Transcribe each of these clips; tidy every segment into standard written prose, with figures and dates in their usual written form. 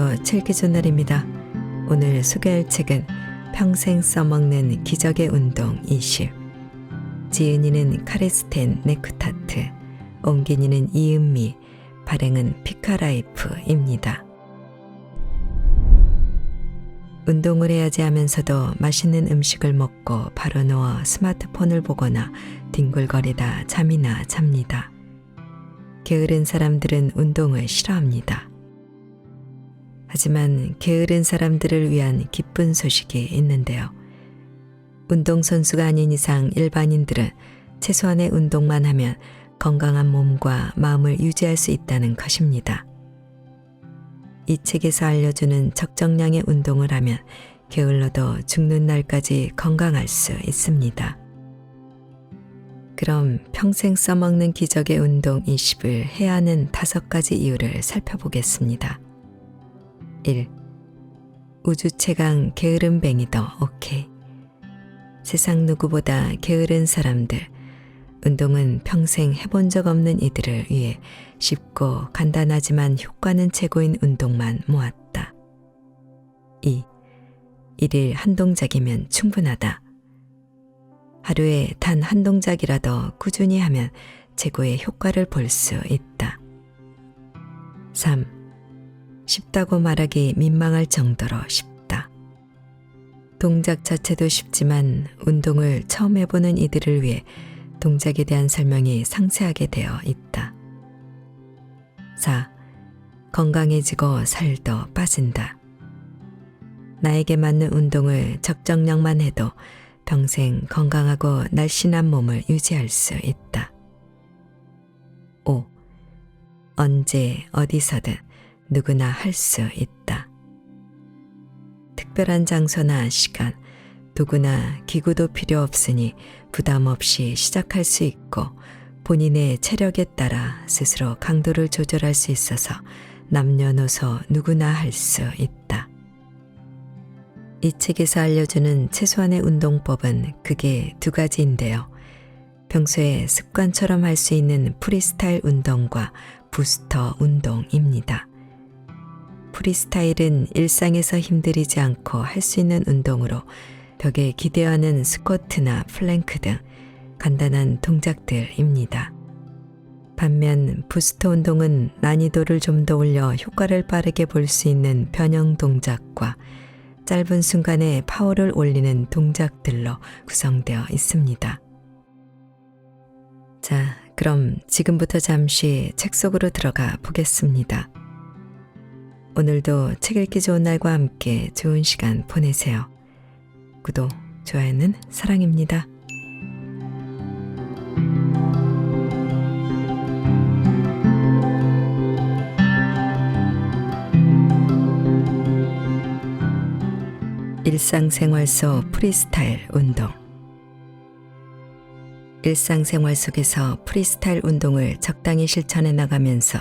안녕하세요. 칠기준날입니다. 오늘 소개할 책은 평생 써먹는 기적의 운동 20. 지은이는 카레스텐 네크타트, 옮긴이는 이은미, 발행은 피카라이프입니다. 운동을 해야지 하면서도 맛있는 음식을 먹고 바로 누워 스마트폰을 보거나 뒹굴거리다 잠이나 잡니다. 게으른 사람들은 운동을 싫어합니다. 하지만 게으른 사람들을 위한 기쁜 소식이 있는데요. 운동선수가 아닌 이상 일반인들은 최소한의 운동만 하면 건강한 몸과 마음을 유지할 수 있다는 것입니다. 이 책에서 알려주는 적정량의 운동을 하면 게을러도 죽는 날까지 건강할 수 있습니다. 그럼 평생 써먹는 기적의 운동 20을 해야 하는 5가지 이유를 살펴보겠습니다. 1. 우주 최강 게으름뱅이도 오케이. 세상 누구보다 게으른 사람들, 운동은 평생 해본 적 없는 이들을 위해 쉽고 간단하지만 효과는 최고인 운동만 모았다. 2. 1일 한 동작이면 충분하다. 하루에 단 한 동작이라도 꾸준히 하면 최고의 효과를 볼 수 있다. 3. 쉽다고 말하기 민망할 정도로 쉽다. 동작 자체도 쉽지만 운동을 처음 해보는 이들을 위해 동작에 대한 설명이 상세하게 되어 있다. 4. 건강해지고 살도 빠진다. 나에게 맞는 운동을 적정량만 해도 평생 건강하고 날씬한 몸을 유지할 수 있다. 5. 언제 어디서든 누구나 할 수 있다. 특별한 장소나 시간, 도구나 기구도 필요 없으니 부담 없이 시작할 수 있고 본인의 체력에 따라 스스로 강도를 조절할 수 있어서 남녀노소 누구나 할 수 있다. 이 책에서 알려주는 최소한의 운동법은 크게 2가지인데요. 평소에 습관처럼 할 수 있는 프리스타일 운동과 부스터 운동입니다. 프리스타일은 일상에서 힘들이지 않고 할 수 있는 운동으로 벽에 기대어하는 스쿼트나 플랭크 등 간단한 동작들입니다. 반면 부스터 운동은 난이도를 좀 더 올려 효과를 빠르게 볼 수 있는 변형 동작과 짧은 순간에 파워를 올리는 동작들로 구성되어 있습니다. 자, 그럼 지금부터 잠시 책 속으로 들어가 보겠습니다. 오늘도 책 읽기 좋은 날과 함께 좋은 시간 보내세요. 구독, 좋아요는 사랑입니다. 일상생활 속 프리스타일 운동. 일상생활 속에서 프리스타일 운동을 적당히 실천해 나가면서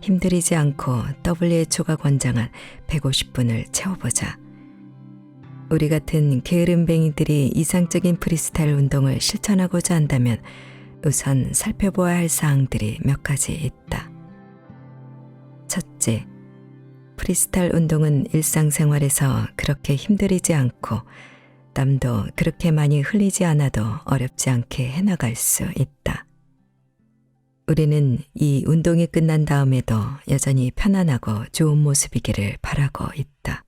힘들이지 않고 WHO가 권장한 150분을 채워보자. 우리 같은 게으름뱅이들이 이상적인 프리스타일 운동을 실천하고자 한다면 우선 살펴보아야 할 사항들이 몇 가지 있다. 첫째, 프리스타일 운동은 일상생활에서 그렇게 힘들이지 않고 땀도 그렇게 많이 흘리지 않아도 어렵지 않게 해나갈 수 있다. 우리는 이 운동이 끝난 다음에도 여전히 편안하고 좋은 모습이기를 바라고 있다.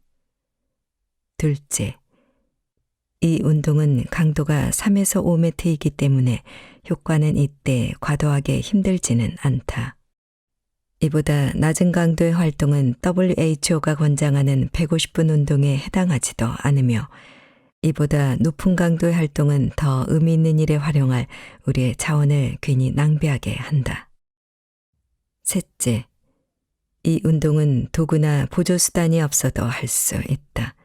둘째, 이 운동은 강도가 3에서 5m이기 때문에 효과는 이때 과도하게 힘들지는 않다. 이보다 낮은 강도의 활동은 WHO가 권장하는 150분 운동에 해당하지도 않으며 이보다 높은 강도의 활동은 더 의미 있는 일에 활용할 우리의 자원을 괜히 낭비하게 한다. 셋째, 이 운동은 도구나 보조수단이 없어도 할 수 있다.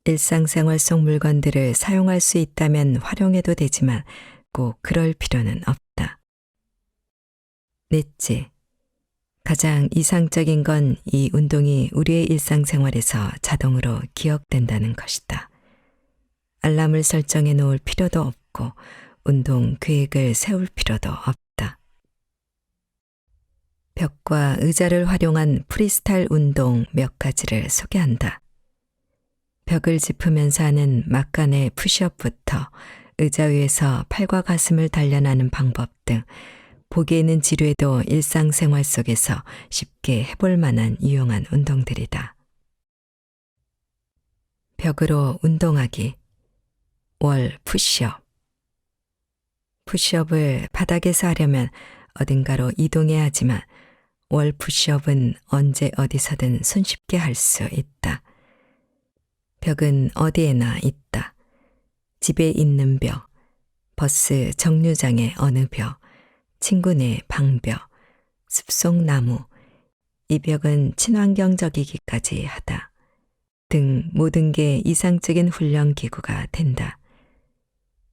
일상생활 속 물건들을 사용할 수 있다면 활용해도 되지만 꼭 그럴 필요는 없다. 넷째, 가장 이상적인 건 이 운동이 우리의 일상생활에서 자동으로 기억된다는 것이다. 알람을 설정해 놓을 필요도 없고 운동 계획을 세울 필요도 없다. 벽과 의자를 활용한 프리스타일 운동 몇 가지를 소개한다. 벽을 짚으면서 하는 막간의 푸시업부터 의자 위에서 팔과 가슴을 단련하는 방법 등 보기에는 지루해도 일상생활 속에서 쉽게 해볼 만한 유용한 운동들이다. 벽으로 운동하기. 월 푸시업. 푸시업을 바닥에서 하려면 어딘가로 이동해야 하지만 월 푸시업은 언제 어디서든 손쉽게 할 수 있다. 벽은 어디에나 있다. 집에 있는 벽, 버스 정류장의 어느 벽, 친구네 방벽, 숲속 나무, 이 벽은 친환경적이기까지 하다. 등 모든 게 이상적인 훈련 기구가 된다.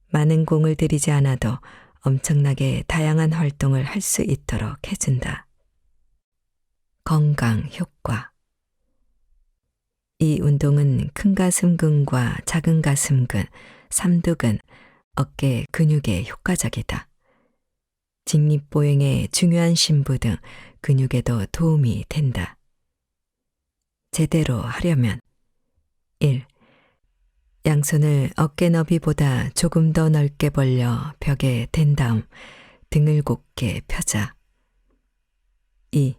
많은 공을 들이지 않아도 엄청나게 다양한 활동을 할 수 있도록 해준다. 건강 효과. 이 운동은 큰 가슴근과 작은 가슴근, 삼두근, 어깨 근육에 효과적이다. 직립보행의 중요한 심부 등 근육에도 도움이 된다. 제대로 하려면 1. 양손을 어깨 너비보다 조금 더 넓게 벌려 벽에 댄 다음 등을 곧게 펴자. 2.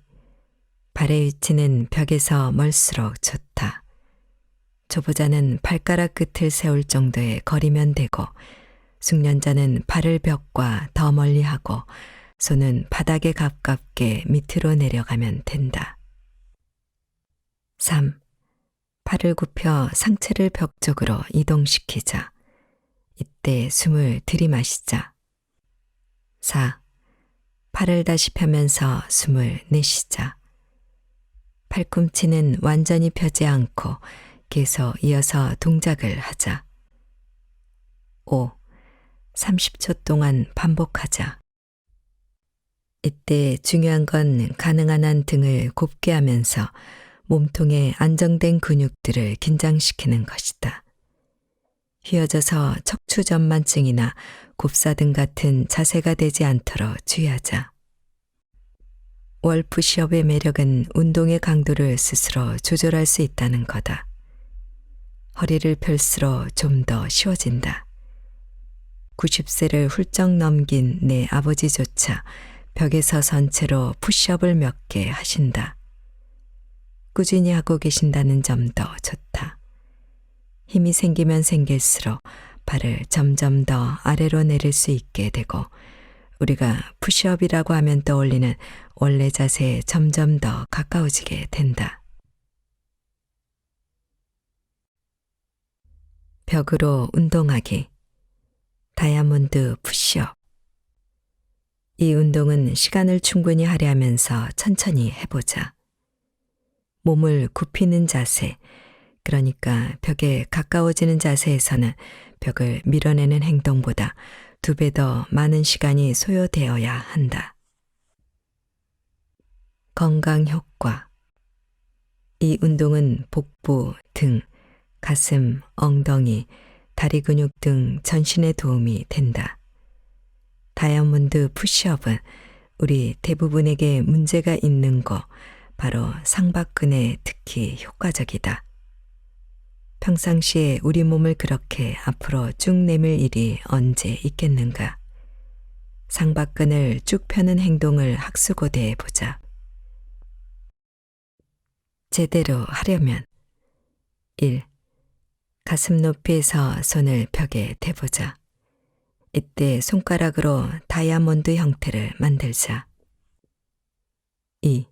발의 위치는 벽에서 멀수록 좋다. 초보자는 발가락 끝을 세울 정도의 거리면 되고 숙련자는 발을 벽과 더 멀리 하고 손은 바닥에 가깝게 밑으로 내려가면 된다. 3. 팔을 굽혀 상체를 벽 쪽으로 이동시키자. 이때 숨을 들이마시자. 4. 팔을 다시 펴면서 숨을 내쉬자. 팔꿈치는 완전히 펴지 않고 계속 이어서 동작을 하자. 5. 30초 동안 반복하자. 이때 중요한 건 가능한 한 등을 곱게 하면서 몸통의 안정된 근육들을 긴장시키는 것이다. 휘어져서 척추 전만증이나 곱사등 같은 자세가 되지 않도록 주의하자. 월 푸시업의 매력은 운동의 강도를 스스로 조절할 수 있다는 거다. 허리를 펼수록 좀 더 쉬워진다. 90세를 훌쩍 넘긴 내 아버지조차 벽에서 선 채로 푸시업을 몇 개 하신다. 꾸준히 하고 계신다는 점도 좋다. 힘이 생기면 생길수록 발을 점점 더 아래로 내릴 수 있게 되고 우리가 푸시업이라고 하면 떠올리는 원래 자세에 점점 더 가까워지게 된다. 벽으로 운동하기. 다이아몬드 푸시업. 이 운동은 시간을 충분히 할애하면서 천천히 해보자. 몸을 굽히는 자세, 그러니까 벽에 가까워지는 자세에서는 벽을 밀어내는 행동보다 2배 더 많은 시간이 소요되어야 한다. 건강 효과. 이 운동은 복부, 등, 가슴, 엉덩이, 다리 근육 등 전신에 도움이 된다. 다이아몬드 푸시업은 우리 대부분에게 문제가 있는 곳, 바로 상박근에 특히 효과적이다. 평상시에 우리 몸을 그렇게 앞으로 쭉 내밀 일이 언제 있겠는가? 상박근을 쭉 펴는 행동을 학수고대해 보자. 제대로 하려면 1. 가슴 높이에서 손을 벽에 대보자. 이때 손가락으로 다이아몬드 형태를 만들자. 2.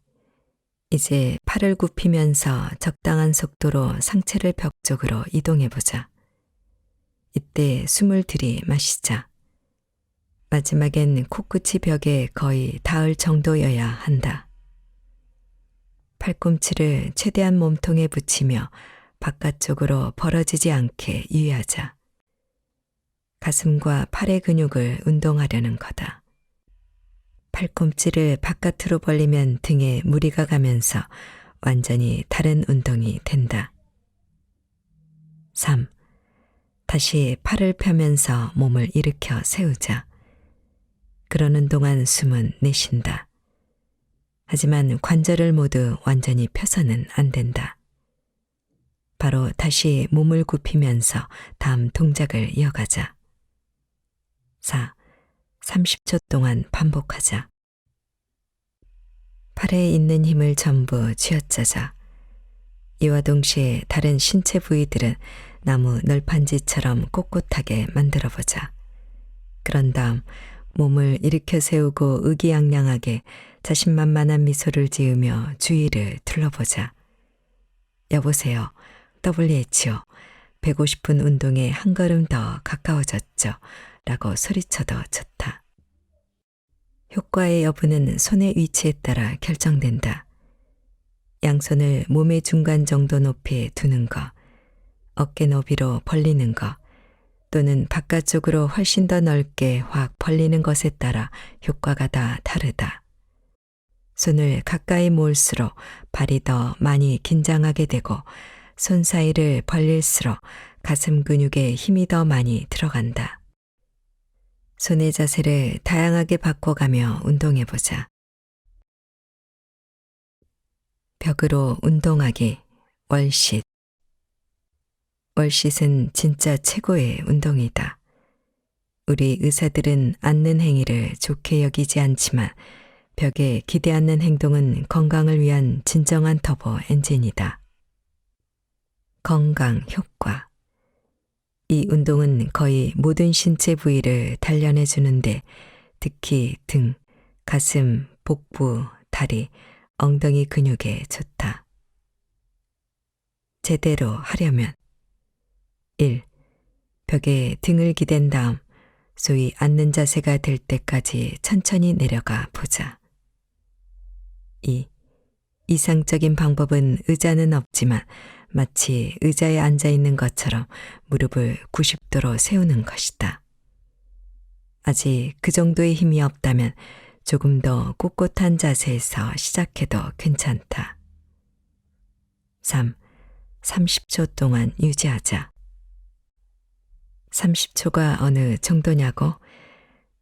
이제 팔을 굽히면서 적당한 속도로 상체를 벽 쪽으로 이동해보자. 이때 숨을 들이마시자. 마지막엔 코끝이 벽에 거의 닿을 정도여야 한다. 팔꿈치를 최대한 몸통에 붙이며 바깥쪽으로 벌어지지 않게 유의하자. 가슴과 팔의 근육을 운동하려는 거다. 팔꿈치를 바깥으로 벌리면 등에 무리가 가면서 완전히 다른 운동이 된다. 3. 다시 팔을 펴면서 몸을 일으켜 세우자. 그러는 동안 숨은 내쉰다. 하지만 관절을 모두 완전히 펴서는 안 된다. 바로 다시 몸을 굽히면서 다음 동작을 이어가자. 4. 30초 동안 반복하자. 팔에 있는 힘을 전부 쥐어짜자. 이와 동시에 다른 신체 부위들은 나무 널판지처럼 꼿꼿하게 만들어보자. 그런 다음 몸을 일으켜 세우고 의기양양하게 자신만만한 미소를 지으며 주위를 둘러보자. 여보세요. WHO. 150분 운동에 한 걸음 더 가까워졌죠. 라고 소리쳐도 좋다. 효과의 여부는 손의 위치에 따라 결정된다. 양손을 몸의 중간 정도 높이에 두는 것, 어깨 너비로 벌리는 것, 또는 바깥쪽으로 훨씬 더 넓게 확 벌리는 것에 따라 효과가 다 다르다. 손을 가까이 모을수록 발이 더 많이 긴장하게 되고 손 사이를 벌릴수록 가슴 근육에 힘이 더 많이 들어간다. 손의 자세를 다양하게 바꿔가며 운동해보자. 벽으로 운동하기, 월싯. 월싯은 진짜 최고의 운동이다. 우리 의사들은 앉는 행위를 좋게 여기지 않지만 벽에 기대 앉는 행동은 건강을 위한 진정한 터보 엔진이다. 건강 효과. 이 운동은 거의 모든 신체 부위를 단련해 주는데 특히 등, 가슴, 복부, 다리, 엉덩이 근육에 좋다. 제대로 하려면 1. 벽에 등을 기댄 다음 소위 앉는 자세가 될 때까지 천천히 내려가 보자. 2. 이상적인 방법은 의자는 없지만 마치 의자에 앉아 있는 것처럼 무릎을 90도로 세우는 것이다. 아직 그 정도의 힘이 없다면 조금 더 꼿꼿한 자세에서 시작해도 괜찮다. 3. 30초 동안 유지하자. 30초가 어느 정도냐고?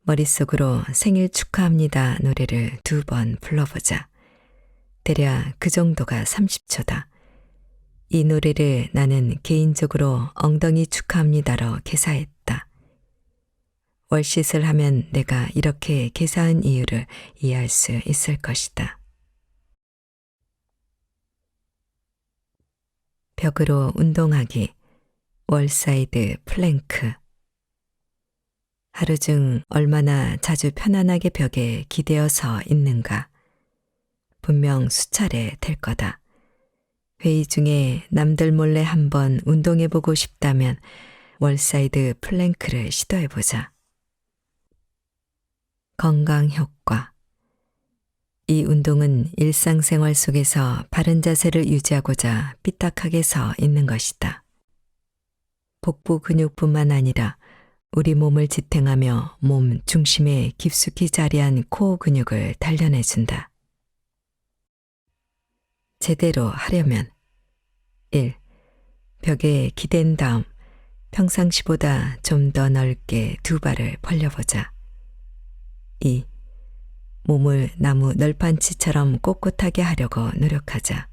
머릿속으로 생일 축하합니다 노래를 2번 불러보자. 대략 그 정도가 30초다. 이 노래를 나는 개인적으로 엉덩이 축하합니다로 개사했다. 월싯을 하면 내가 이렇게 개사한 이유를 이해할 수 있을 것이다. 벽으로 운동하기, 월사이드 플랭크. 하루 중 얼마나 자주 편안하게 벽에 기대어 서 있는가. 분명 수차례 될 거다. 회의 중에 남들 몰래 한번 운동해보고 싶다면 월사이드 플랭크를 시도해보자. 건강 효과. 이 운동은 일상생활 속에서 바른 자세를 유지하고자 삐딱하게 서 있는 것이다. 복부 근육뿐만 아니라 우리 몸을 지탱하며 몸 중심에 깊숙이 자리한 코어 근육을 단련해준다. 제대로 하려면 1. 벽에 기댄 다음 평상시보다 좀 더 넓게 두 발을 벌려보자. 2. 몸을 나무 널판치처럼 꼿꼿하게 하려고 노력하자.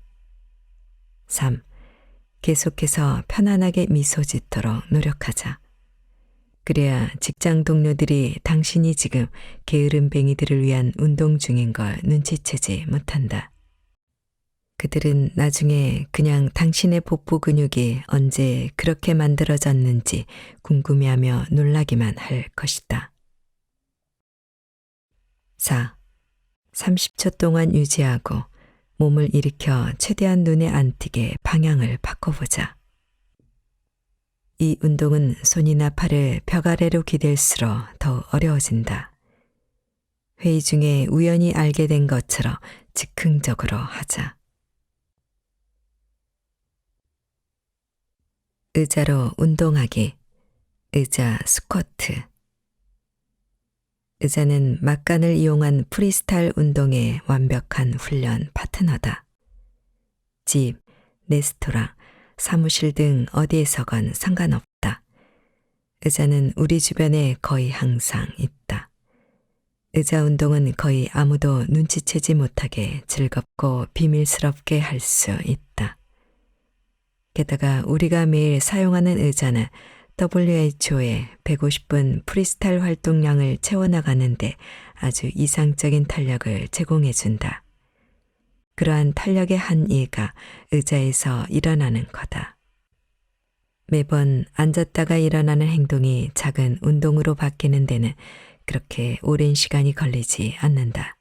3. 계속해서 편안하게 미소 짓도록 노력하자. 그래야 직장 동료들이 당신이 지금 게으름뱅이들을 위한 운동 중인 걸 눈치채지 못한다. 그들은 나중에 그냥 당신의 복부 근육이 언제 그렇게 만들어졌는지 궁금해하며 놀라기만 할 것이다. 4. 30초 동안 유지하고 몸을 일으켜 최대한 눈에 안 띄게 방향을 바꿔보자. 이 운동은 손이나 팔을 벽 아래로 기댈수록 더 어려워진다. 회의 중에 우연히 알게 된 것처럼 즉흥적으로 하자. 의자로 운동하기, 의자 스쿼트. 의자는 막간을 이용한 프리스타일 운동의 완벽한 훈련 파트너다. 집, 레스토랑, 사무실 등 어디에서건 상관없다. 의자는 우리 주변에 거의 항상 있다. 의자 운동은 거의 아무도 눈치채지 못하게 즐겁고 비밀스럽게 할 수 있다. 게다가 우리가 매일 사용하는 의자는 WHO의 150분 프리스타일 활동량을 채워나가는데 아주 이상적인 탄력을 제공해준다. 그러한 탄력의 한 이가 의자에서 일어나는 거다. 매번 앉았다가 일어나는 행동이 작은 운동으로 바뀌는 데는 그렇게 오랜 시간이 걸리지 않는다.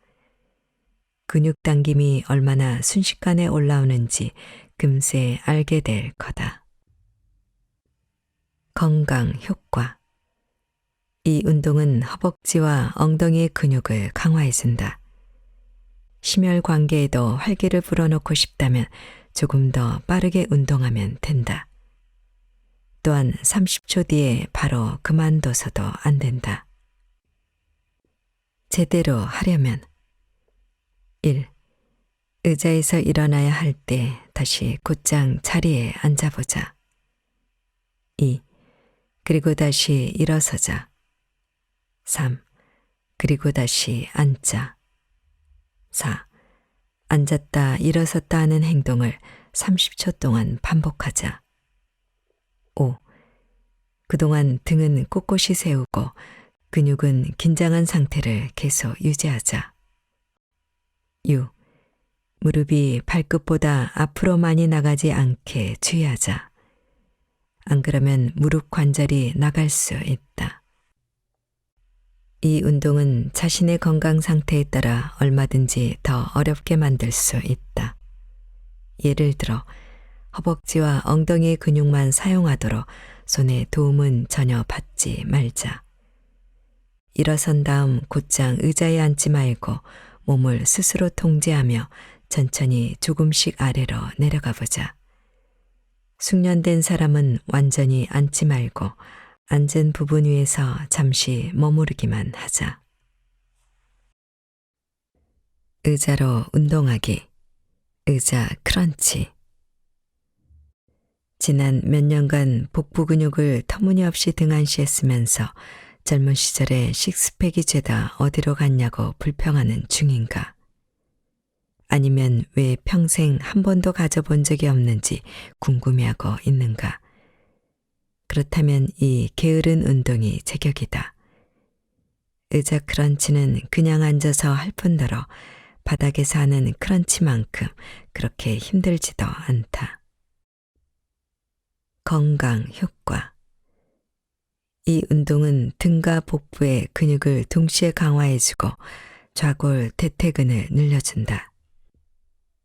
근육 당김이 얼마나 순식간에 올라오는지 금세 알게 될 거다. 건강 효과. 이 운동은 허벅지와 엉덩이의 근육을 강화해준다. 심혈관계에도 활기를 불어넣고 싶다면 조금 더 빠르게 운동하면 된다. 또한 30초 뒤에 바로 그만둬서도 안 된다. 제대로 하려면 1. 의자에서 일어나야 할 때 다시 곧장 자리에 앉아보자. 2. 그리고 다시 일어서자. 3. 그리고 다시 앉자. 4. 앉았다 일어섰다 하는 행동을 30초 동안 반복하자. 5. 그동안 등은 꼿꼿이 세우고 근육은 긴장한 상태를 계속 유지하자. 6. 무릎이 발끝보다 앞으로 많이 나가지 않게 주의하자. 안 그러면 무릎 관절이 나갈 수 있다. 이 운동은 자신의 건강 상태에 따라 얼마든지 더 어렵게 만들 수 있다. 예를 들어 허벅지와 엉덩이의 근육만 사용하도록 손의 도움은 전혀 받지 말자. 일어선 다음 곧장 의자에 앉지 말고 몸을 스스로 통제하며 천천히 조금씩 아래로 내려가 보자. 숙련된 사람은 완전히 앉지 말고 앉은 부분 위에서 잠시 머무르기만 하자. 의자로 운동하기. 의자 크런치. 지난 몇 년간 복부 근육을 터무니없이 등한시했으면서 젊은 시절에 식스팩이 죄다 어디로 갔냐고 불평하는 중인가? 아니면 왜 평생 한 번도 가져본 적이 없는지 궁금해하고 있는가? 그렇다면 이 게으른 운동이 제격이다. 의자 크런치는 그냥 앉아서 할 뿐더러 바닥에서 하는 크런치만큼 그렇게 힘들지도 않다. 건강 효과. 이 운동은 등과 복부의 근육을 동시에 강화해주고 좌골 대퇴근을 늘려준다.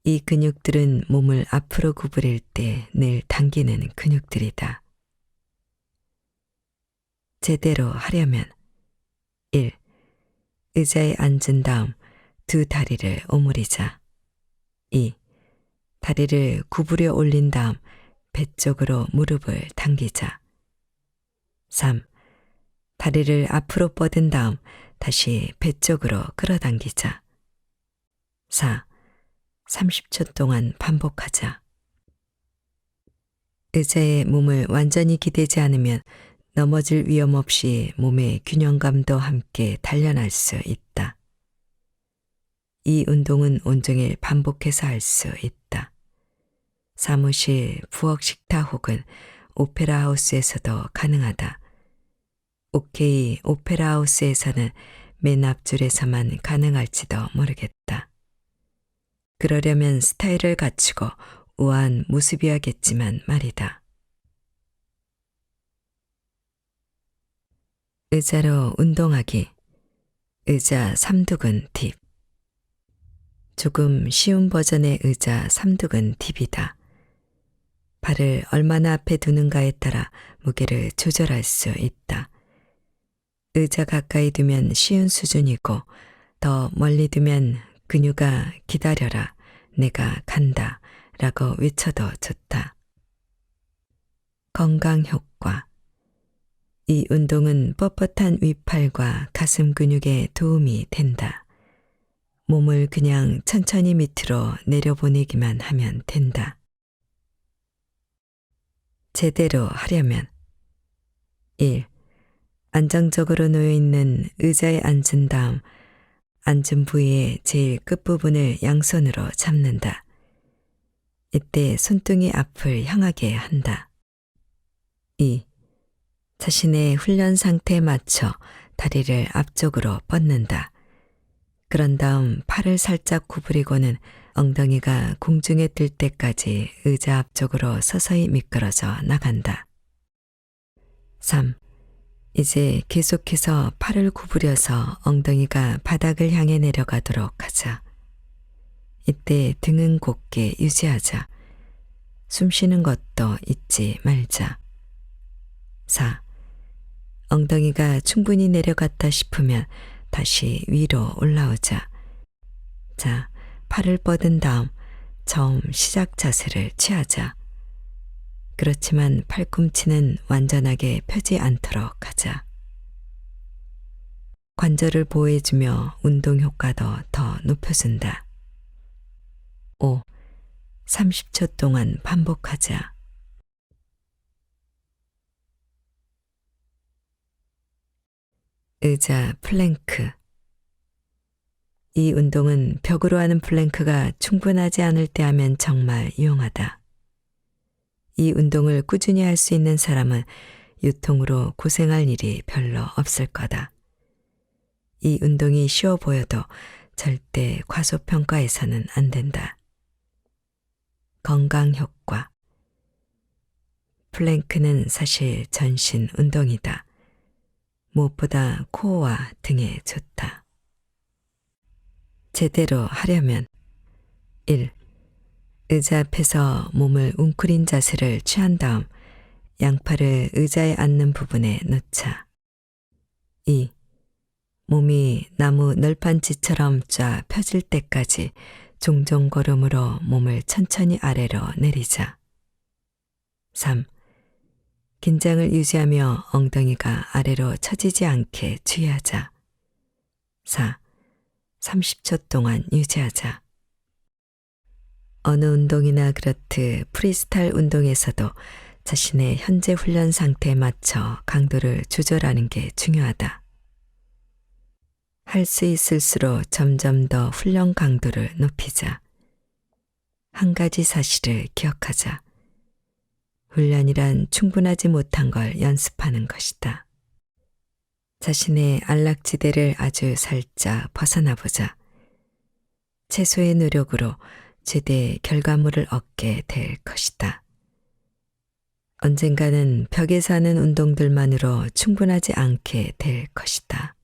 이 근육들은 몸을 앞으로 구부릴 때 늘 당기는 근육들이다. 제대로 하려면 1. 의자에 앉은 다음 두 다리를 오므리자. 2. 다리를 구부려 올린 다음 배 쪽으로 무릎을 당기자. 3. 다리를 앞으로 뻗은 다음 다시 배 쪽으로 끌어당기자. 4. 30초 동안 반복하자. 의자에 몸을 완전히 기대지 않으면 넘어질 위험 없이 몸의 균형감도 함께 단련할 수 있다. 이 운동은 온종일 반복해서 할 수 있다. 사무실, 부엌 식탁 혹은 오페라 하우스에서도 가능하다. OK 오페라 하우스에서는 맨 앞줄에서만 가능할지도 모르겠다. 그러려면 스타일을 갖추고 우아한 모습이어야겠지만 말이다. 의자로 운동하기. 의자 삼두근 팁. 조금 쉬운 버전의 의자 삼두근 팁이다. 발을 얼마나 앞에 두는가에 따라 무게를 조절할 수 있다. 의자 가까이 두면 쉬운 수준이고 더 멀리 두면 근육아 기다려라, 내가 간다 라고 외쳐도 좋다. 건강 효과. 이 운동은 뻣뻣한 윗팔과 가슴 근육에 도움이 된다. 몸을 그냥 천천히 밑으로 내려보내기만 하면 된다. 제대로 하려면 1. 안정적으로 놓여있는 의자에 앉은 다음 앉은 부위의 제일 끝부분을 양손으로 잡는다. 이때 손등이 앞을 향하게 한다. 2. 자신의 훈련 상태에 맞춰 다리를 앞쪽으로 뻗는다. 그런 다음 팔을 살짝 구부리고는 엉덩이가 공중에 뜰 때까지 의자 앞쪽으로 서서히 미끄러져 나간다. 3. 이제 계속해서 팔을 구부려서 엉덩이가 바닥을 향해 내려가도록 하자. 이때 등은 곧게 유지하자. 숨 쉬는 것도 잊지 말자. 4. 엉덩이가 충분히 내려갔다 싶으면 다시 위로 올라오자. 자, 팔을 뻗은 다음 처음 시작 자세를 취하자. 그렇지만 팔꿈치는 완전하게 펴지 않도록 하자. 관절을 보호해주며 운동 효과도 더 높여준다. 5. 30초 동안 반복하자. 의자 플랭크. 이 운동은 벽으로 하는 플랭크가 충분하지 않을 때 하면 정말 유용하다. 이 운동을 꾸준히 할 수 있는 사람은 유통으로 고생할 일이 별로 없을 거다. 이 운동이 쉬워 보여도 절대 과소평가해서는 안 된다. 건강 효과. 플랭크는 사실 전신 운동이다. 무엇보다 코어와 등에 좋다. 제대로 하려면 1. 의자 앞에서 몸을 웅크린 자세를 취한 다음 양팔을 의자에 앉는 부분에 놓자. 2. 몸이 나무 널판지처럼 쫙 펴질 때까지 종종 걸음으로 몸을 천천히 아래로 내리자. 3. 긴장을 유지하며 엉덩이가 아래로 처지지 않게 주의하자. 4. 30초 동안 유지하자. 어느 운동이나 그렇듯 프리스타일 운동에서도 자신의 현재 훈련 상태에 맞춰 강도를 조절하는 게 중요하다. 할 수 있을수록 점점 더 훈련 강도를 높이자. 한 가지 사실을 기억하자. 훈련이란 충분하지 못한 걸 연습하는 것이다. 자신의 안락지대를 아주 살짝 벗어나 보자. 최소의 노력으로 최대의 결과물을 얻게 될 것이다. 언젠가는 벽에서 하는 운동들만으로 충분하지 않게 될 것이다.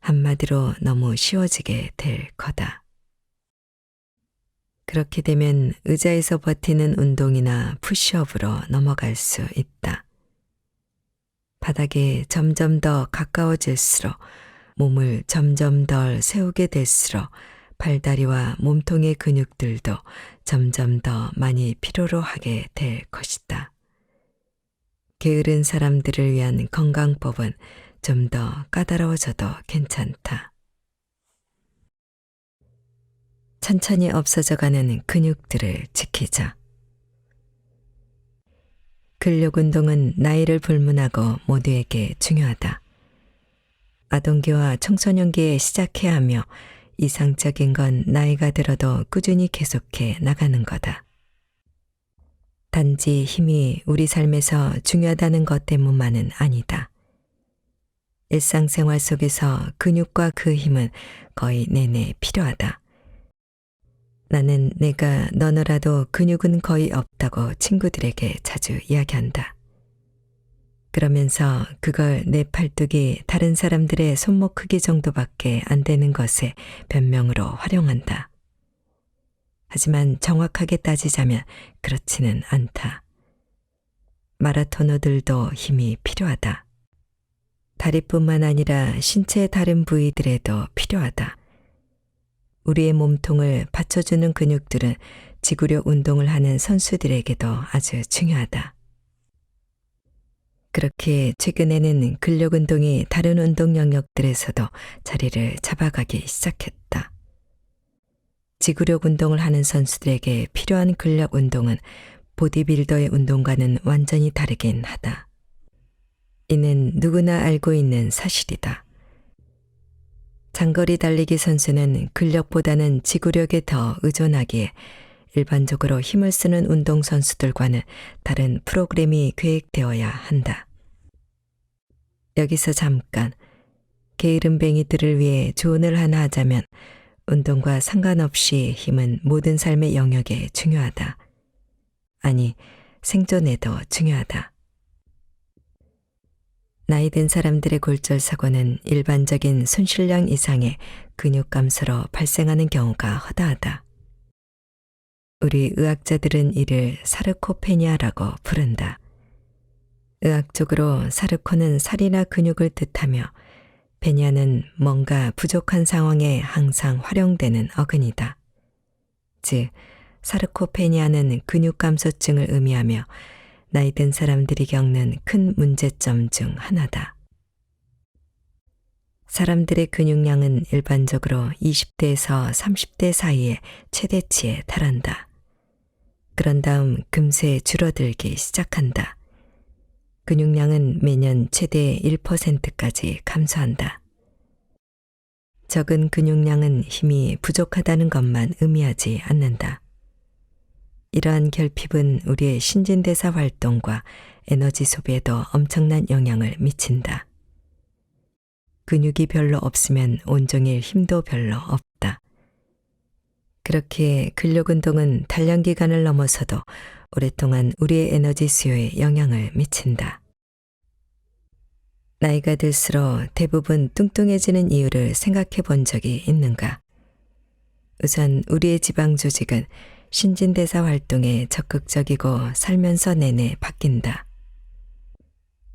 한마디로 너무 쉬워지게 될 거다. 그렇게 되면 의자에서 버티는 운동이나 푸시업으로 넘어갈 수 있다. 바닥에 점점 더 가까워질수록 몸을 점점 덜 세우게 될수록 팔다리와 몸통의 근육들도 점점 더 많이 필요로 하게 될 것이다. 게으른 사람들을 위한 건강법은 좀 더 까다로워져도 괜찮다. 천천히 없어져가는 근육들을 지키자. 근력 운동은 나이를 불문하고 모두에게 중요하다. 아동기와 청소년기에 시작해야 하며 이상적인 건 나이가 들어도 꾸준히 계속해 나가는 거다. 단지 힘이 우리 삶에서 중요하다는 것 때문만은 아니다. 일상생활 속에서 근육과 그 힘은 거의 내내 필요하다. 나는 내가 너너라도 근육은 거의 없다고 친구들에게 자주 이야기한다. 그러면서 그걸 내 팔뚝이 다른 사람들의 손목 크기 정도밖에 안 되는 것에 변명으로 활용한다. 하지만 정확하게 따지자면 그렇지는 않다. 마라토너들도 힘이 필요하다. 다리뿐만 아니라 신체의 다른 부위들에도 필요하다. 우리의 몸통을 받쳐주는 근육들은 지구력 운동을 하는 선수들에게도 아주 중요하다. 그렇게 최근에는 근력 운동이 다른 운동 영역들에서도 자리를 잡아가기 시작했다. 지구력 운동을 하는 선수들에게 필요한 근력 운동은 보디빌더의 운동과는 완전히 다르긴 하다. 이는 누구나 알고 있는 사실이다. 장거리 달리기 선수는 근력보다는 지구력에 더 의존하기에 일반적으로 힘을 쓰는 운동선수들과는 다른 프로그램이 계획되어야 한다. 여기서 잠깐 게으름뱅이들을 위해 조언을 하나 하자면 운동과 상관없이 힘은 모든 삶의 영역에 중요하다. 아니, 생존에도 중요하다. 나이 든 사람들의 골절 사고는 일반적인 손실량 이상의 근육 감소로 발생하는 경우가 허다하다. 우리 의학자들은 이를 사르코페니아라고 부른다. 의학적으로 사르코는 살이나 근육을 뜻하며 페니아는 뭔가 부족한 상황에 항상 활용되는 어근이다. 즉, 사르코페니아는 근육 감소증을 의미하며 나이 든 사람들이 겪는 큰 문제점 중 하나다. 사람들의 근육량은 일반적으로 20대에서 30대 사이의 최대치에 달한다. 그런 다음 금세 줄어들기 시작한다. 근육량은 매년 최대 1%까지 감소한다. 적은 근육량은 힘이 부족하다는 것만 의미하지 않는다. 이러한 결핍은 우리의 신진대사 활동과 에너지 소비에도 엄청난 영향을 미친다. 근육이 별로 없으면 온종일 힘도 별로 없다. 그렇게 근력 운동은 단련 기간을 넘어서도 오랫동안 우리의 에너지 수요에 영향을 미친다. 나이가 들수록 대부분 뚱뚱해지는 이유를 생각해 본 적이 있는가? 우선 우리의 지방 조직은 신진대사 활동에 적극적이고 살면서 내내 바뀐다.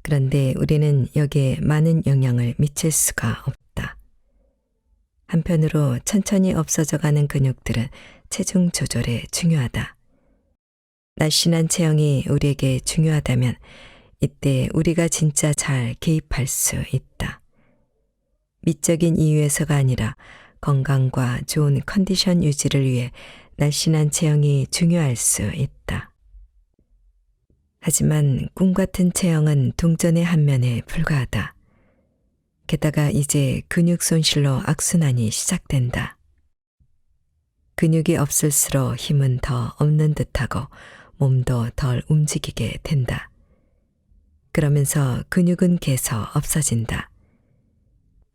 그런데 우리는 여기에 많은 영향을 미칠 수가 없다. 한편으로 천천히 없어져 가는 근육들은 체중 조절에 중요하다. 날씬한 체형이 우리에게 중요하다면 이때 우리가 진짜 잘 개입할 수 있다. 미적인 이유에서가 아니라 건강과 좋은 컨디션 유지를 위해 날씬한 체형이 중요할 수 있다. 하지만 꿈 같은 체형은 동전의 한 면에 불과하다. 게다가 이제 근육 손실로 악순환이 시작된다. 근육이 없을수록 힘은 더 없는 듯하고 몸도 덜 움직이게 된다. 그러면서 근육은 계속 없어진다.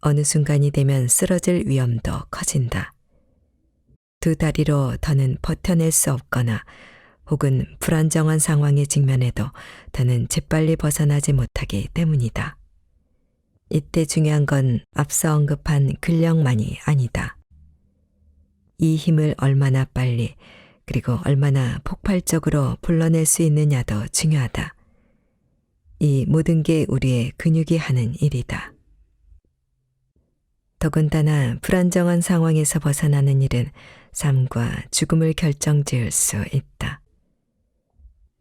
어느 순간이 되면 쓰러질 위험도 커진다. 두 다리로 더는 버텨낼 수 없거나 혹은 불안정한 상황에 직면해도 더는 재빨리 벗어나지 못하기 때문이다. 이때 중요한 건 앞서 언급한 근력만이 아니다. 이 힘을 얼마나 빨리 그리고 얼마나 폭발적으로 불러낼 수 있느냐도 중요하다. 이 모든 게 우리의 근육이 하는 일이다. 더군다나 불안정한 상황에서 벗어나는 일은 삶과 죽음을 결정지을 수 있다.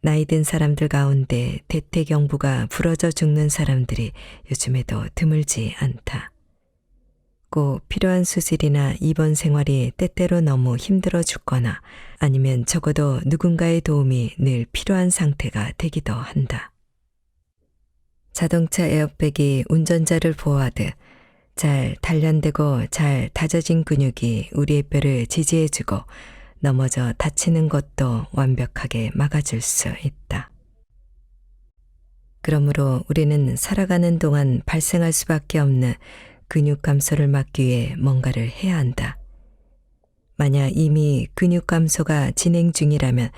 나이 든 사람들 가운데 대퇴경부가 부러져 죽는 사람들이 요즘에도 드물지 않다. 꼭 필요한 수술이나 입원 생활이 때때로 너무 힘들어 죽거나 아니면 적어도 누군가의 도움이 늘 필요한 상태가 되기도 한다. 자동차 에어백이 운전자를 보호하듯 잘 단련되고 잘 다져진 근육이 우리의 뼈를 지지해주고 넘어져 다치는 것도 완벽하게 막아줄 수 있다. 그러므로 우리는 살아가는 동안 발생할 수밖에 없는 근육 감소를 막기 위해 뭔가를 해야 한다. 만약 이미 근육 감소가 진행 중이라면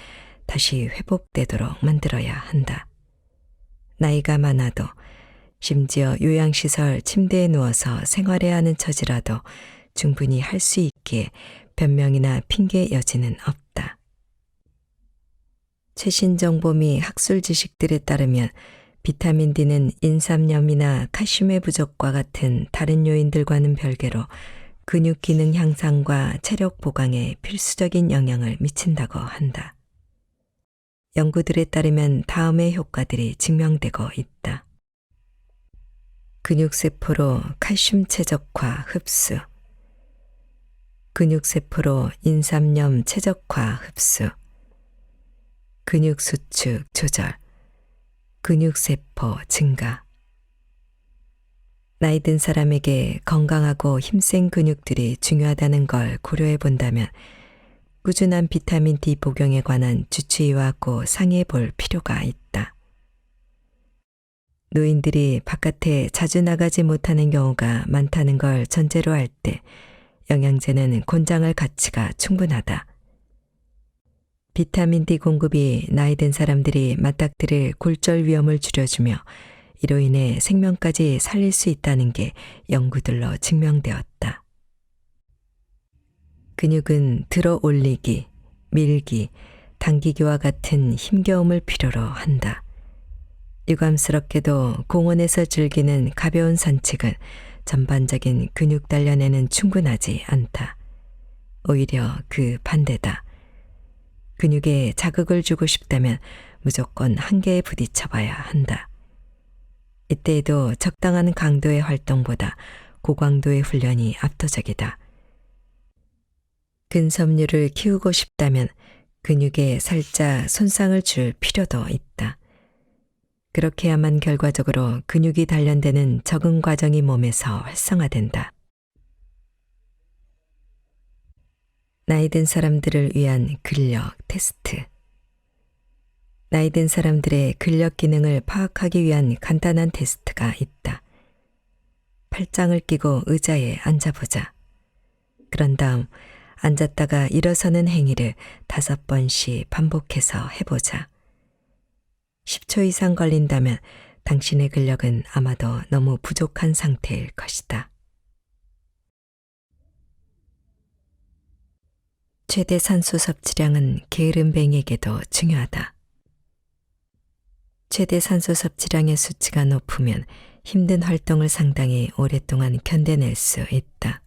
다시 회복되도록 만들어야 한다. 나이가 많아도 심지어 요양시설 침대에 누워서 생활해야 하는 처지라도 충분히 할 수 있기에 변명이나 핑계 여지는 없다. 최신 정보 및 학술 지식들에 따르면 비타민 D는 인삼염이나 칼슘의 부족과 같은 다른 요인들과는 별개로 근육 기능 향상과 체력 보강에 필수적인 영향을 미친다고 한다. 연구들에 따르면 다음의 효과들이 증명되고 있다. 근육세포로 칼슘 최적화 흡수, 근육세포로 인삼염 최적화 흡수, 근육수축 조절, 근육세포 증가. 나이 든 사람에게 건강하고 힘센 근육들이 중요하다는 걸 고려해 본다면 꾸준한 비타민 D 복용에 관한 주치의와 꼭 상의해 볼 필요가 있다. 노인들이 바깥에 자주 나가지 못하는 경우가 많다는 걸 전제로 할 때 영양제는 권장할 가치가 충분하다. 비타민 D 공급이 나이 든 사람들이 맞닥뜨릴 골절 위험을 줄여주며 이로 인해 생명까지 살릴 수 있다는 게 연구들로 증명되었다. 근육은 들어 올리기, 밀기, 당기기와 같은 힘겨움을 필요로 한다. 유감스럽게도 공원에서 즐기는 가벼운 산책은 전반적인 근육 단련에는 충분하지 않다. 오히려 그 반대다. 근육에 자극을 주고 싶다면 무조건 한계에 부딪혀봐야 한다. 이때에도 적당한 강도의 활동보다 고강도의 훈련이 압도적이다. 근섬유를 키우고 싶다면 근육에 살짝 손상을 줄 필요도 있다. 그렇게 해야만 결과적으로 근육이 단련되는 적응 과정이 몸에서 활성화된다. 나이 든 사람들을 위한 근력 테스트. 나이 든 사람들의 근력 기능을 파악하기 위한 간단한 테스트가 있다. 팔짱을 끼고 의자에 앉아보자. 그런 다음 앉았다가 일어서는 행위를 5번씩 반복해서 해보자. 10초 이상 걸린다면 당신의 근력은 아마도 너무 부족한 상태일 것이다. 최대 산소 섭취량은 게으름뱅이에게도 중요하다. 최대 산소 섭취량의 수치가 높으면 힘든 활동을 상당히 오랫동안 견뎌낼 수 있다.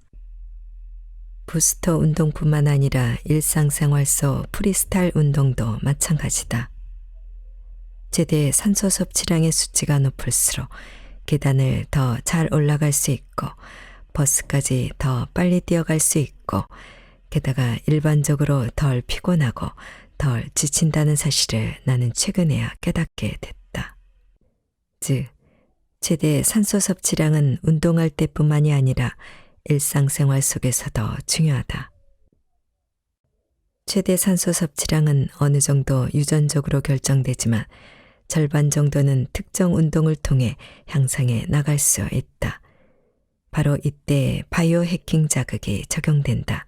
부스터 운동뿐만 아니라 일상생활 속 프리스타일 운동도 마찬가지다. 최대 산소 섭취량의 수치가 높을수록 계단을 더 잘 올라갈 수 있고 버스까지 더 빨리 뛰어갈 수 있고 게다가 일반적으로 덜 피곤하고 덜 지친다는 사실을 나는 최근에야 깨닫게 됐다. 즉, 최대 산소 섭취량은 운동할 때뿐만이 아니라 일상생활 속에서도 중요하다. 최대 산소 섭취량은 어느 정도 유전적으로 결정되지만 절반 정도는 특정 운동을 통해 향상해 나갈 수 있다. 바로 이때 바이오 해킹 자극이 적용된다.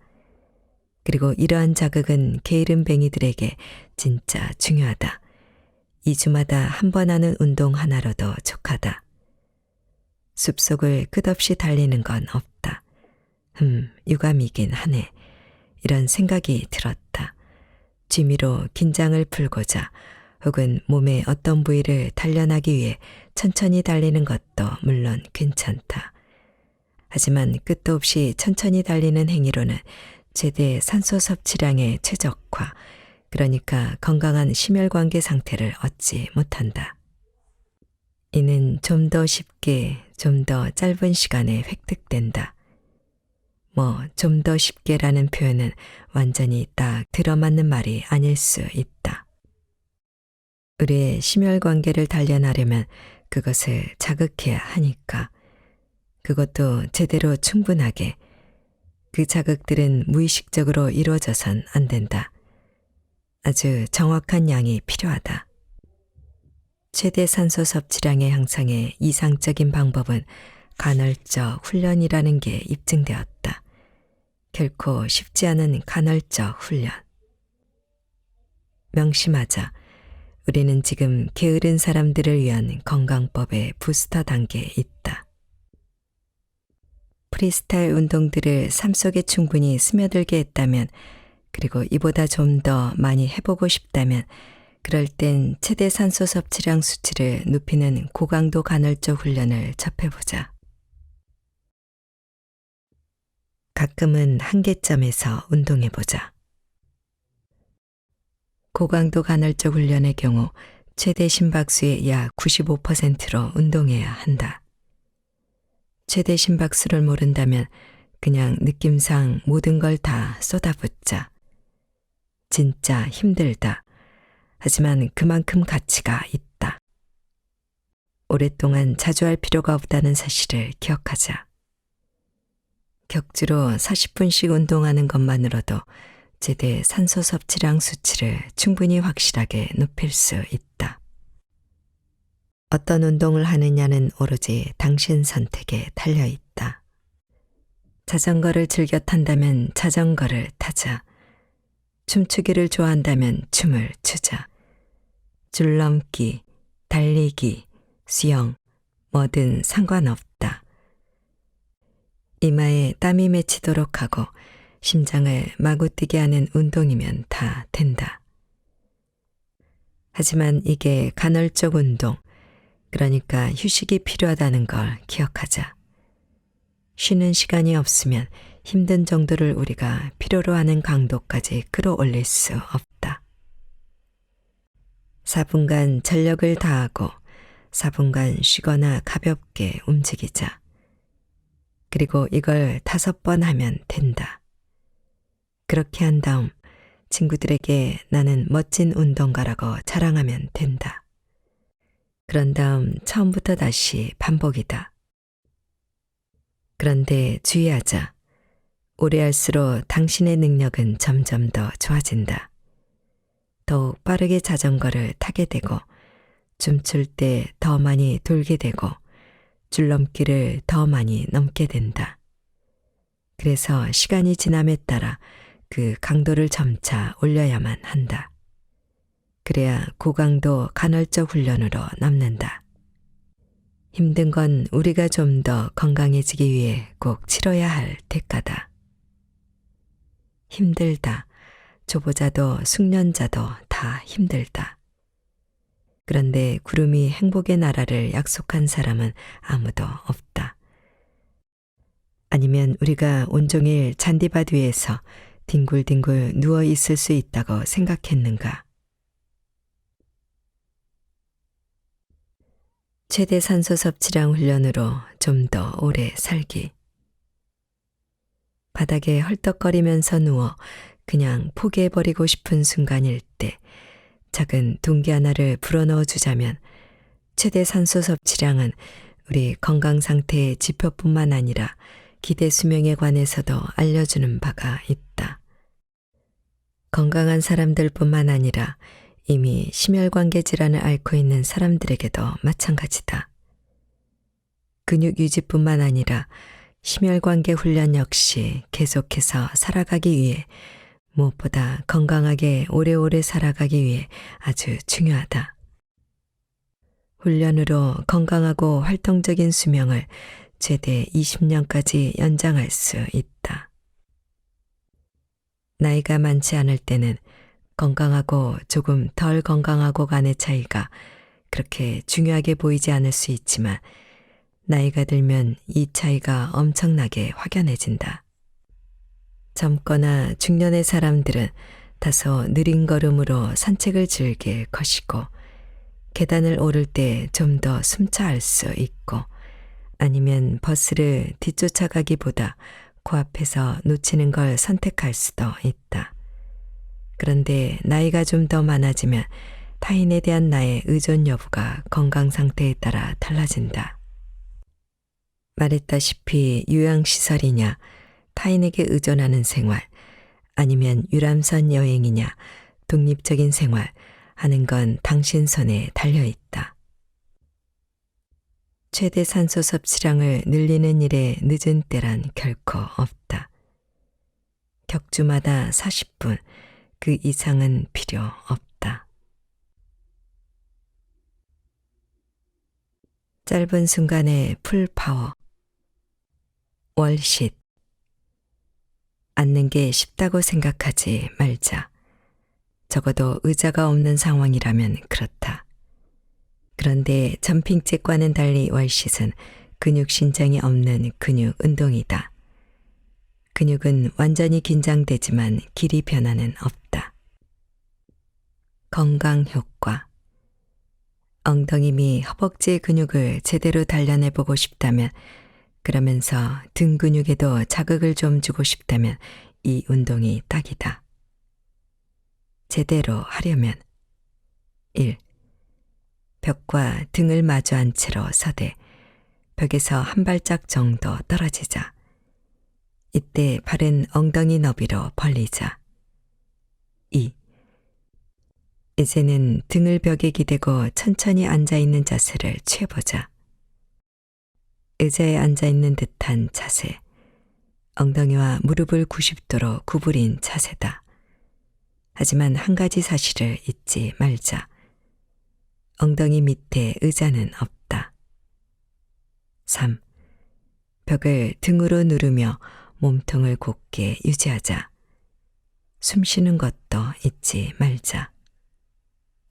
그리고 이러한 자극은 게으름뱅이들에게 진짜 중요하다. 2주마다 한 번 하는 운동 하나로도 족하다. 숲속을 끝없이 달리는 건 없다. 유감이긴 하네. 이런 생각이 들었다. 취미로 긴장을 풀고자 혹은 몸의 어떤 부위를 단련하기 위해 천천히 달리는 것도 물론 괜찮다. 하지만 끝도 없이 천천히 달리는 행위로는 최대 산소 섭취량의 최적화, 그러니까 건강한 심혈관계 상태를 얻지 못한다. 이는 좀 더 쉽게, 좀 더 짧은 시간에 획득된다. 좀 더 쉽게라는 표현은 완전히 딱 들어맞는 말이 아닐 수 있다. 우리의 심혈관계를 단련하려면 그것을 자극해야 하니까. 그것도 제대로 충분하게. 그 자극들은 무의식적으로 이루어져선 안 된다. 아주 정확한 양이 필요하다. 최대 산소 섭취량의 향상의 이상적인 방법은 간헐적 훈련이라는 게 입증되었다. 결코 쉽지 않은 간헐적 훈련. 명심하자. 우리는 지금 게으른 사람들을 위한 건강법의 부스터 단계에 있다. 프리스타일 운동들을 삶 속에 충분히 스며들게 했다면, 그리고 이보다 좀 더 많이 해보고 싶다면 그럴 땐 최대 산소 섭취량 수치를 높이는 고강도 간헐적 훈련을 접해보자. 가끔은 한계점에서 운동해보자. 고강도 간헐적 훈련의 경우 최대 심박수의 약 95%로 운동해야 한다. 최대 심박수를 모른다면 그냥 느낌상 모든 걸 다 쏟아붓자. 진짜 힘들다. 하지만 그만큼 가치가 있다. 오랫동안 자주 할 필요가 없다는 사실을 기억하자. 격주로 40분씩 운동하는 것만으로도 제대 산소 섭취량 수치를 충분히 확실하게 높일 수 있다. 어떤 운동을 하느냐는 오로지 당신 선택에 달려 있다. 자전거를 즐겨 탄다면 자전거를 타자. 춤추기를 좋아한다면 춤을 추자. 줄넘기, 달리기, 수영, 뭐든 상관없다. 이마에 땀이 맺히도록 하고 심장을 마구 뛰게 하는 운동이면 다 된다. 하지만 이게 간헐적 운동, 그러니까 휴식이 필요하다는 걸 기억하자. 쉬는 시간이 없으면 힘든 정도를 우리가 필요로 하는 강도까지 끌어올릴 수 없다. 4분간 전력을 다하고 4분간 쉬거나 가볍게 움직이자. 그리고 이걸 5번 하면 된다. 그렇게 한 다음 친구들에게 나는 멋진 운동가라고 자랑하면 된다. 그런 다음 처음부터 다시 반복이다. 그런데 주의하자. 오래 할수록 당신의 능력은 점점 더 좋아진다. 더욱 빠르게 자전거를 타게 되고 춤출 때 더 많이 돌게 되고 줄넘기를 더 많이 넘게 된다. 그래서 시간이 지남에 따라 그 강도를 점차 올려야만 한다. 그래야 고강도 간헐적 훈련으로 남는다. 힘든 건 우리가 좀 더 건강해지기 위해 꼭 치러야 할 대가다. 힘들다. 초보자도 숙련자도 다 힘들다. 그런데 구름이 행복의 나라를 약속한 사람은 아무도 없다. 아니면 우리가 온종일 잔디밭 위에서 뒹굴뒹굴 누워 있을 수 있다고 생각했는가? 최대 산소 섭취량 훈련으로 좀 더 오래 살기. 바닥에 헐떡거리면서 누워 그냥 포기해버리고 싶은 순간일 때 작은 동기 하나를 불어넣어 주자면 최대 산소 섭취량은 우리 건강 상태의 지표뿐만 아니라 기대 수명에 관해서도 알려주는 바가 있다. 건강한 사람들뿐만 아니라 이미 심혈관계 질환을 앓고 있는 사람들에게도 마찬가지다. 근육 유지뿐만 아니라 심혈관계 훈련 역시 계속해서 살아가기 위해 무엇보다 건강하게 오래오래 살아가기 위해 아주 중요하다. 훈련으로 건강하고 활동적인 수명을 최대 20년까지 연장할 수 있다. 나이가 많지 않을 때는 건강하고 조금 덜 건강하고 간의 차이가 그렇게 중요하게 보이지 않을 수 있지만 나이가 들면 이 차이가 엄청나게 확연해진다. 젊거나 중년의 사람들은 다소 느린 걸음으로 산책을 즐길 것이고 계단을 오를 때 좀 더 숨차할 수 있고 아니면 버스를 뒤쫓아가기보다 코앞에서 놓치는 걸 선택할 수도 있다. 그런데 나이가 좀 더 많아지면 타인에 대한 나의 의존 여부가 건강 상태에 따라 달라진다. 말했다시피 요양시설이냐, 타인에게 의존하는 생활, 아니면 유람선 여행이냐, 독립적인 생활 하는 건 당신 손에 달려있다. 최대 산소 섭취량을 늘리는 일에 늦은 때란 결코 없다. 격주마다 40분, 그 이상은 필요 없다. 짧은 순간의 풀파워. 월싯. 앉는 게 쉽다고 생각하지 말자. 적어도 의자가 없는 상황이라면 그렇다. 그런데 점핑잭과는 달리 월싯은 근육 신장이 없는 근육 운동이다. 근육은 완전히 긴장되지만 길이 변화는 없다. 건강 효과. 엉덩이 및 허벅지의 근육을 제대로 단련해보고 싶다면, 그러면서 등 근육에도 자극을 좀 주고 싶다면 이 운동이 딱이다. 제대로 하려면 1. 벽과 등을 마주한 채로 서되 벽에서 한 발짝 정도 떨어지자. 이때 발은 엉덩이 너비로 벌리자. 2. 이제는 등을 벽에 기대고 천천히 앉아있는 자세를 취해보자. 의자에 앉아있는 듯한 자세. 엉덩이와 무릎을 90도로 구부린 자세다. 하지만 한 가지 사실을 잊지 말자. 엉덩이 밑에 의자는 없다. 3. 벽을 등으로 누르며 몸통을 곧게 유지하자. 숨 쉬는 것도 잊지 말자.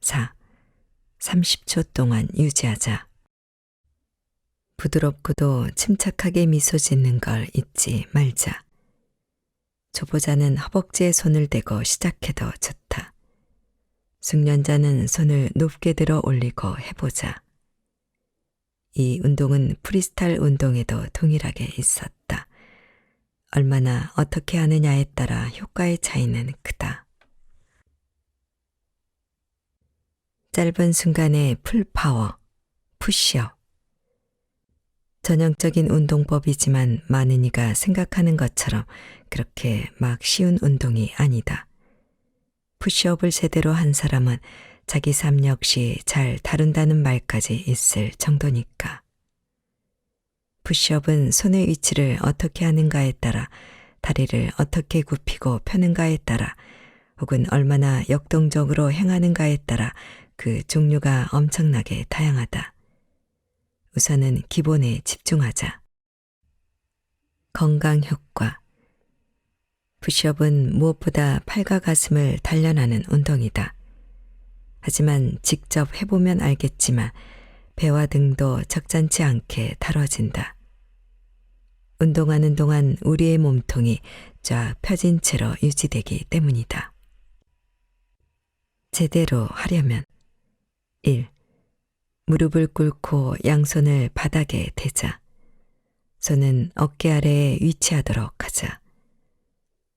4. 30초 동안 유지하자. 부드럽고도 침착하게 미소 짓는 걸 잊지 말자. 초보자는 허벅지에 손을 대고 시작해도 좋다. 숙련자는 손을 높게 들어 올리고 해보자. 이 운동은 프리스타일 운동에도 동일하게 있었다. 얼마나 어떻게 하느냐에 따라 효과의 차이는 크다. 짧은 순간의 풀파워, 푸시업. 전형적인 운동법이지만 많은 이가 생각하는 것처럼 그렇게 막 쉬운 운동이 아니다. 푸시업을 제대로 한 사람은 자기 삶 역시 잘 다룬다는 말까지 있을 정도니까. 푸시업은 손의 위치를 어떻게 하는가에 따라, 다리를 어떻게 굽히고 펴는가에 따라, 혹은 얼마나 역동적으로 행하는가에 따라 그 종류가 엄청나게 다양하다. 우선은 기본에 집중하자. 건강 효과. 푸시업은 무엇보다 팔과 가슴을 단련하는 운동이다. 하지만 직접 해보면 알겠지만 배와 등도 적잖지 않게 다뤄진다. 운동하는 동안 우리의 몸통이 쫙 펴진 채로 유지되기 때문이다. 제대로 하려면 1. 무릎을 꿇고 양손을 바닥에 대자. 손은 어깨 아래에 위치하도록 하자.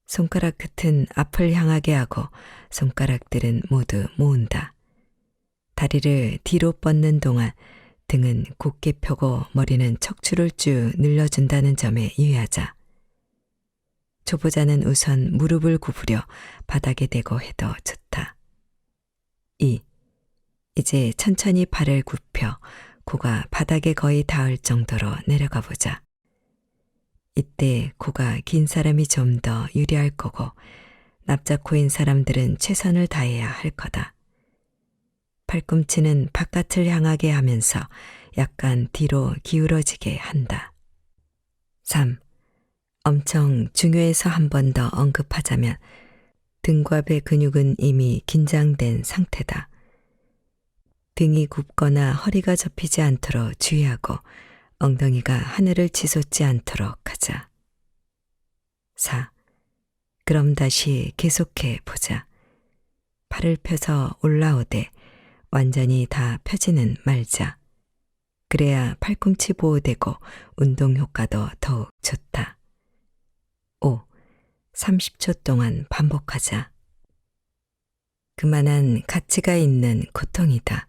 손가락 끝은 앞을 향하게 하고 손가락들은 모두 모은다. 다리를 뒤로 뻗는 동안 등은 곧게 펴고 머리는 척추를 쭉 늘려준다는 점에 유의하자. 초보자는 우선 무릎을 구부려 바닥에 대고 해도 좋다. 2. 이제 천천히 발을 굽혀 코가 바닥에 거의 닿을 정도로 내려가 보자. 이때 코가 긴 사람이 좀 더 유리할 거고 납작코인 사람들은 최선을 다해야 할 거다. 팔꿈치는 바깥을 향하게 하면서 약간 뒤로 기울어지게 한다. 3. 엄청 중요해서 한 번 더 언급하자면 등과 배 근육은 이미 긴장된 상태다. 등이 굽거나 허리가 접히지 않도록 주의하고 엉덩이가 하늘을 치솟지 않도록 하자. 4. 그럼 다시 계속해 보자. 팔을 펴서 올라오되 완전히 다 펴지는 말자. 그래야 팔꿈치 보호되고 운동 효과도 더욱 좋다. 5. 30초 동안 반복하자. 그만한 가치가 있는 고통이다.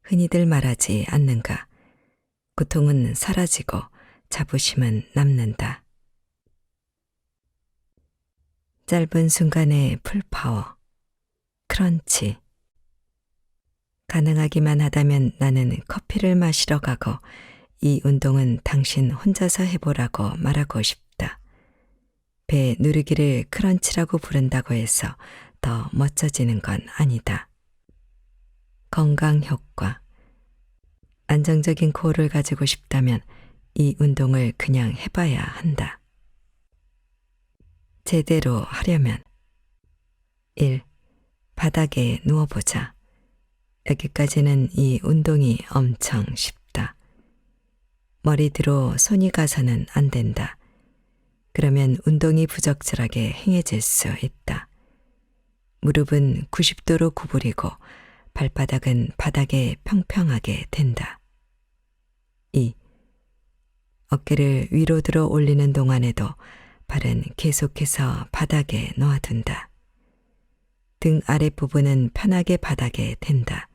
흔히들 말하지 않는가. 고통은 사라지고 자부심은 남는다. 짧은 순간의 풀파워, 크런치. 가능하기만 하다면 나는 커피를 마시러 가고 이 운동은 당신 혼자서 해보라고 말하고 싶다. 배 누르기를 크런치라고 부른다고 해서 더 멋져지는 건 아니다. 건강 효과. 안정적인 코어를 가지고 싶다면 이 운동을 그냥 해봐야 한다. 제대로 하려면 1. 바닥에 누워보자. 여기까지는 이 운동이 엄청 쉽다. 머리 뒤로 손이 가서는 안 된다. 그러면 운동이 부적절하게 행해질 수 있다. 무릎은 90도로 구부리고 발바닥은 바닥에 평평하게 된다. 2. 어깨를 위로 들어 올리는 동안에도 발은 계속해서 바닥에 놓아둔다. 등 아랫부분은 편하게 바닥에 댄다.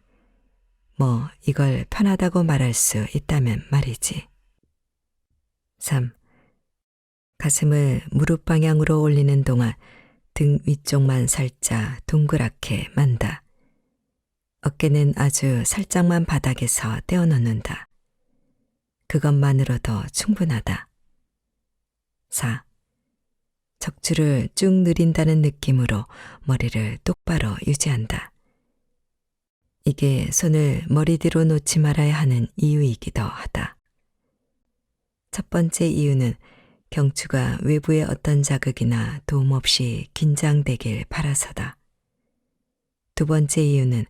뭐 이걸 편하다고 말할 수 있다면 말이지. 3. 가슴을 무릎 방향으로 올리는 동안 등 위쪽만 살짝 동그랗게 만다. 어깨는 아주 살짝만 바닥에서 떼어놓는다. 그것만으로도 충분하다. 4. 척추를 쭉 늘린다는 느낌으로 머리를 똑바로 유지한다. 이게 손을 머리 뒤로 놓지 말아야 하는 이유이기도 하다. 첫 번째 이유는 경추가 외부의 어떤 자극이나 도움 없이 긴장되길 바라서다. 두 번째 이유는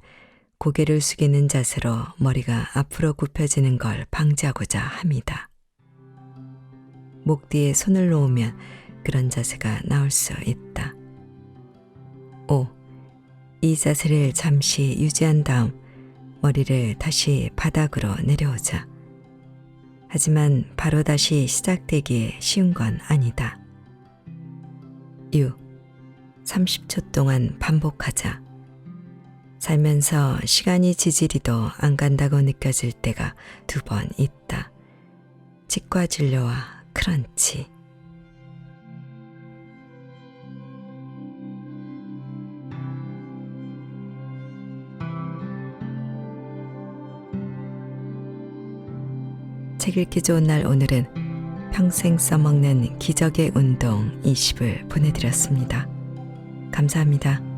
고개를 숙이는 자세로 머리가 앞으로 굽혀지는 걸 방지하고자 함이다. 목 뒤에 손을 놓으면 그런 자세가 나올 수 있다. 5. 이 자세를 잠시 유지한 다음 머리를 다시 바닥으로 내려오자. 하지만 바로 다시 시작되기에 쉬운 건 아니다. 6. 30초 동안 반복하자. 살면서 시간이 지지리도 안 간다고 느껴질 때가 2번 있다. 치과 진료와 크런치. 책 읽기 좋은 날 오늘은 평생 써먹는 기적의 운동 20을 보내드렸습니다. 감사합니다.